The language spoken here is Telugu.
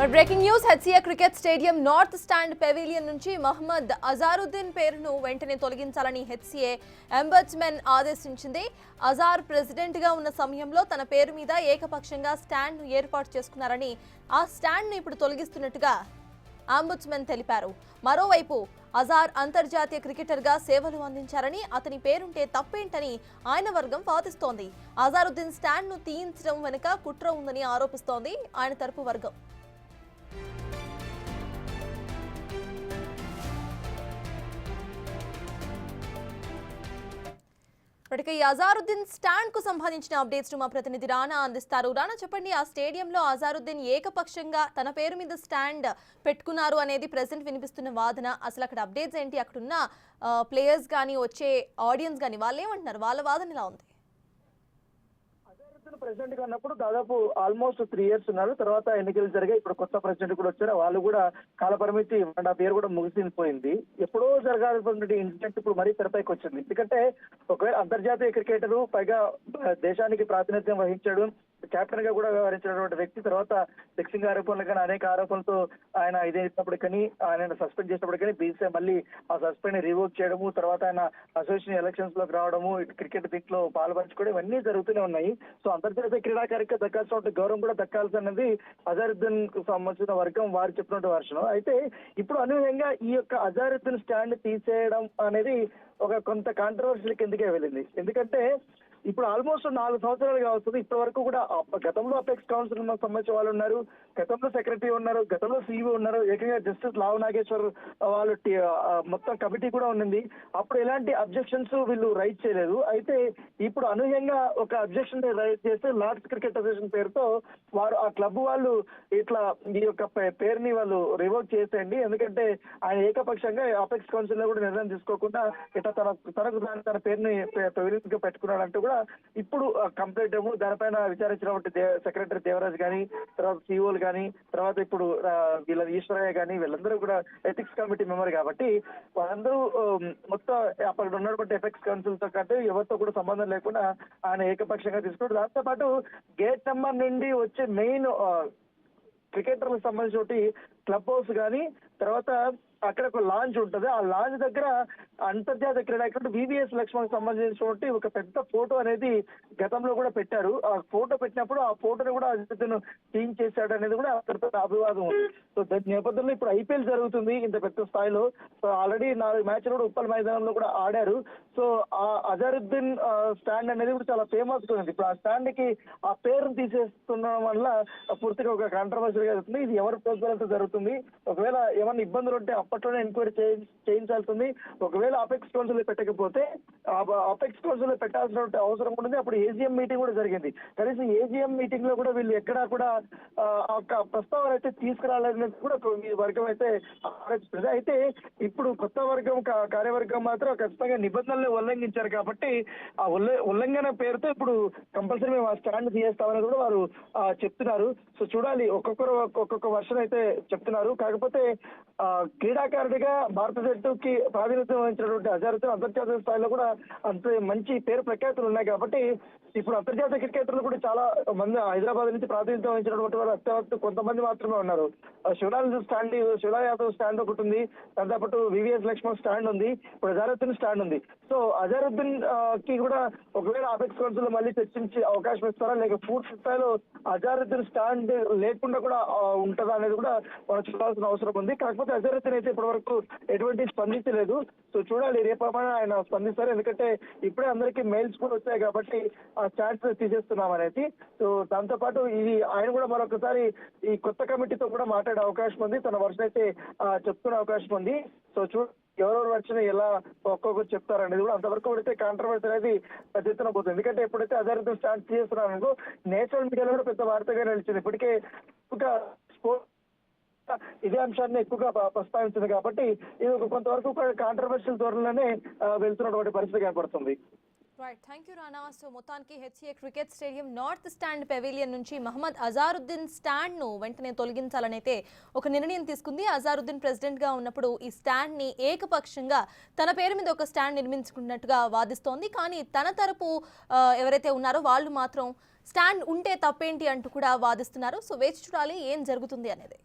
Breaking news HCA cricket stadium north stand pavilion నుంచి మహమ్మద్ అజారుద్దీన్ పేరును వెంటనే తొలగించాలని హెచ్సిఏ అంబడ్స్మన్ ఆదేశించింది. అజార్ ప్రెసిడెంట్ గా ఉన్న సమయంలో తన పేరు మీద ఏకపక్షంగా స్టాండ్ ను ఏర్పాటు చేసుకున్నారని ఆ స్టాండ్ ను ఇప్పుడు తొలగిస్తున్నట్టుగా అంబడ్స్మన్ తెలిపారు. మరోవైపు అజార్ అంతర్జాతీయ క్రికెటర్ గా సేవలు అందించారని అతని పేరుంటే తప్పేంటని ఆయన వర్గం వాదిస్తోంది. అజారుద్దీన్ స్టాండ్ ను తీయించడం వెనుక కుట్ర ఉందని ఆరోపిస్తోంది ఆయన తరపు వర్గం. ఇప్పటికే ఈ అజారుద్దీన్ స్టాండ్ కు సంబంధించిన అప్డేట్స్ మా ప్రతినిధి రానా అందిస్తారు. రానా, చెప్పండి, ఆ స్టేడియంలో అజారుద్దీన్ ఏకపక్షంగా తన పేరు మీద స్టాండ్ పెట్టుకున్నారు అనేది ప్రెసెంట్ వినిపిస్తున్న వాదన. అసలు అక్కడ అప్డేట్స్ ఏంటి? అక్కడున్న ప్లేయర్స్ కానీ వచ్చే ఆడియన్స్ కానీ వాళ్ళు ఏమంటున్నారు? వాళ్ళ వాదన ఎలా ఉంది? ప్రెసిడెంట్ గా ఉన్నప్పుడు దాదాపు ఆల్మోస్ట్ 3 years ఉన్నారు. తర్వాత ఎన్నికలు జరిగాయి. ఇప్పుడు కొత్త ప్రెసిడెంట్ కూడా వచ్చారు. వాళ్ళు కూడా కాల పరిమితి ఆ పేరు కూడా ముగిసిపోయింది. ఎప్పుడో జరగాల్సిన ఇన్సిడెంట్ ఇప్పుడు మరీ తెరపైకి వచ్చింది. ఎందుకంటే ఒకవేళ అంతర్జాతీయ క్రికెటరు, పైగా దేశానికి ప్రాతినిధ్యం వహించాడు, కెప్టెన్ గా కూడా వ్యవహరించినటువంటి వ్యక్తి, తర్వాత ఫిక్సింగ్ ఆరోపణలు కానీ అనేక ఆరోపణలతో ఆయన ఇదేసినప్పుడు కానీ ఆయన సస్పెండ్ చేసినప్పుడు కానీ బీసీఐ మళ్ళీ ఆ సస్పెండ్ రివోక్ చేయడము, తర్వాత ఆయన అసోసియేషన్ ఎలక్షన్స్ లోకి రావడము, క్రికెట్ దీంట్లో పాల్పంచుకోవడం ఇవన్నీ జరుగుతూనే ఉన్నాయి. సో అంతర్జాతీయ క్రీడాకారికి దక్కాల్సిన గౌరవం కూడా దక్కాల్సినది అజారుద్దీన్ కు సంబంధించిన వర్గం వారు చెప్పినట్టు వర్షం. అయితే ఇప్పుడు అనూహ్యంగా ఈ యొక్క అజారుద్దీన్ స్టాండ్ తీసేయడం అనేది ఒక కొంత కాంట్రవర్షియల్ కిందకే వెళ్ళింది. ఎందుకంటే ఇప్పుడు ఆల్మోస్ట్ 4 సంవత్సరాలుగా వస్తుంది. ఇప్పటి వరకు కూడా గతంలో అపెక్స్ కౌన్సిల్ సంబంధించిన వాళ్ళు ఉన్నారు, గతంలో సెక్రటరీ ఉన్నారు, గతంలో సీఈఓ ఉన్నారు, ఏకంగా జస్టిస్ లావు నాగేశ్వర్ వాళ్ళు మొత్తం కమిటీ కూడా ఉన్నది. అప్పుడు ఎలాంటి అబ్జెక్షన్స్ వీళ్ళు రైట్ చేయలేదు. అయితే ఇప్పుడు అనూహ్యంగా ఒక అబ్జెక్షన్ రైట్ చేస్తే లార్డ్స్ క్రికెట్ అసోసియేషన్ పేరుతో వారు ఆ క్లబ్ వాళ్ళు ఇట్లా ఈ యొక్క పేరుని వాళ్ళు రివోక్ చేసేయండి, ఎందుకంటే ఆయన ఏకపక్షంగా అపెక్స్ కౌన్సిల్ లో కూడా నిర్ణయం తీసుకోకుండా ఇట్లా తన పేరుని పెట్టుకున్నాడంటూ కూడా ఇప్పుడు కంప్లైంట్ ఏమో దానిపైన విచారించినటువంటి సెక్రటరీ దేవరాజ్ కానీ, తర్వాత సిఇఓలు కానీ, తర్వాత ఇప్పుడు వీళ్ళ ఈశ్వరయ్య కానీ, వీళ్ళందరూ కూడా ఎథిక్స్ కమిటీ మెంబర్ కాబట్టి వాళ్ళందరూ మొత్తం అక్కడ ఉన్నటువంటి ఎథిక్స్ కౌన్సిల్ తో కంటే ఎవరితో కూడా సంబంధం లేకుండా ఆయన ఏకపక్షంగా తీసుకుంటారు. దాంతో పాటు గేట్ నెంబర్ నుండి వచ్చే మెయిన్ క్రికెటర్లకు సంబంధించి క్లబ్ హౌస్ కానీ, తర్వాత అక్కడ ఒక లాంచ్ ఉంటుంది. ఆ లాంచ్ దగ్గర అంతర్జాతీయ క్రీడాకారుడు వివిఎస్ లక్ష్మణ్ సంబంధించినటువంటి ఒక పెద్ద ఫోటో అనేది గతంలో కూడా పెట్టారు. ఆ ఫోటో పెట్టినప్పుడు ఆ ఫోటోని కూడా అతను క్లీన్ చేశాడు అనేది కూడా అతనితో అభివాదం ఉంది. సో దాని నేపథ్యంలో ఇప్పుడు ఐపీఎల్ జరుగుతుంది ఇంత పెద్ద స్థాయిలో. సో ఆల్రెడీ 4 మ్యాచ్లు కూడా ఉప్పల్ మైదానంలో కూడా ఆడారు. సో ఆ అజారుద్దీన్ స్టాండ్ అనేది కూడా చాలా ఫేమస్ గా ఉంది. ఇప్పుడు ఆ స్టాండ్ కి ఆ పేరును తీసేస్తుండడం వల్ల పూర్తిగా ఒక కాంట్రవర్సీగా జరుగుతుంది. ఇది ఎవరి ప్రోత్సాహంతో జరుగుతుంది? ఒకవేళ ఏమన్నా ఇబ్బందులు ఉంటే అప్పట్లోనే ఎంక్వైరీ చేయించాల్సింది. ఒకవేళ అపెక్స్ కౌన్సిల్ పెట్టకపోతే అపెక్స్ కౌన్సిల్ పెట్టాల్సిన అవసరం ఉంటుంది. అప్పుడు ఏజీఎం మీటింగ్ కూడా జరిగింది. కనీసం ఏజీఎం మీటింగ్ లో కూడా వీళ్ళు ఎక్కడా కూడా ఒక ప్రస్తావన అయితే తీసుకురాలేదని కూడా ఈ వర్గం అయితే ఆలోచిస్తుంది. అయితే ఇప్పుడు కొత్త వర్గం కార్యవర్గం మాత్రం ఖచ్చితంగా నిబంధనలు ఉల్లంఘించారు కాబట్టి ఆ ఉల్లంఘన పేరుతో ఇప్పుడు కంపల్సరీ మేము ఆ స్టాండ్ తీయేస్తామని కూడా వారు చెప్తున్నారు. సో చూడాలి, ఒక్కొక్క వర్షన్ అయితే చెప్తున్నారు. కాకపోతే క్రీడాకారుడిగా భారత జట్టుకి ప్రాతినిధ్యం వహించినటువంటి అజారుద్దీన్ అంతర్జాతీయ స్థాయిలో కూడా అంత మంచి పేరు ప్రఖ్యాతులు ఉన్నాయి కాబట్టి ఇప్పుడు అంతర్జాతీయ క్రికెటర్లు కూడా చాలా మంది హైదరాబాద్ నుంచి ప్రాతినిధ్యం వహించినటువంటి వారు అత్యవసర కొంతమంది మాత్రమే ఉన్నారు. శివలాల్ యాదవ్ స్టాండ్ ఒకటి ఉంది, దాంతోపాటు వివిఎస్ లక్ష్మణ్ స్టాండ్ ఉంది, ఇప్పుడు అజారుద్దీన్ స్టాండ్ ఉంది. సో అజారుద్దీన్ కి కూడా ఒకవేళ అపెక్స్ కౌన్సిల్ మళ్ళీ చర్చించే అవకాశం ఇస్తారా, లేక పూర్తి స్థాయిలో అజారుద్దీన్ స్టాండ్ లేకుండా కూడా ఉంటుందా అనేది కూడా మనం చూడాల్సిన అవసరం ఉంది. కాకపోతే అజారుద్దీన్ అయితే ఇప్పటి వరకు ఎటువంటి స్పందించలేదు. సో చూడాలి, రేపటి ఆయన స్పందిస్తారు. ఎందుకంటే ఇప్పుడే అందరికీ మెయిల్స్ కూడా వచ్చాయి కాబట్టి ఆ స్టాండ్స్ తీసేస్తున్నాం అనేది. సో దాంతో పాటు ఇది ఆయన కూడా మరొకసారి ఈ కొత్త కమిటీతో కూడా మాట్లాడే అవకాశం ఉంది. తన వర్షన్ అయితే చెప్తున్న అవకాశం ఉంది. సో ఎవరెవరు వచ్చినా ఎలా ఒక్కొక్కరు చెప్తారనేది కూడా అంతవరకు అయితే కాంట్రవర్సీ అనేది పెద్ద ఎత్తున పోతుంది. ఎందుకంటే ఎప్పుడైతే అజారుద్దీన్ స్టాండ్ చేస్తున్నారనుకో నేషనల్ మీడియాలో కూడా పెద్ద వార్తగా నిలిచింది. ఇప్పటికే ఇదే అంశాన్ని ఎక్కువగా ప్రస్తావించింది కాబట్టి ఇది కొంతవరకు కాంట్రవర్షియల్ ధోరణిలోనే వెళ్తున్నటువంటి పరిస్థితి కనపడుతుంది. Right, thank you Rana. So మొత్తానికి HCA cricket stadium north stand pavilion నుంచి మహమ్మద్ అజారుద్దీన్ స్టాండ్ను వెంటనే తొలగించాలని అయితే ఒక నిర్ణయం తీసుకుంది. అజారుద్దీన్ ప్రెసిడెంట్గా ఉన్నప్పుడు ఈ స్టాండ్ని ఏకపక్షంగా తన పేరు మీద ఒక స్టాండ్ నిర్మించుకున్నట్టుగా వాదిస్తోంది. కానీ తన తరపు ఎవరైతే ఉన్నారో వాళ్ళు మాత్రం స్టాండ్ ఉంటే తప్పేంటి అంటూ కూడా వాదిస్తున్నారు. సో వేచి చూడాలి ఏం జరుగుతుంది అనేది.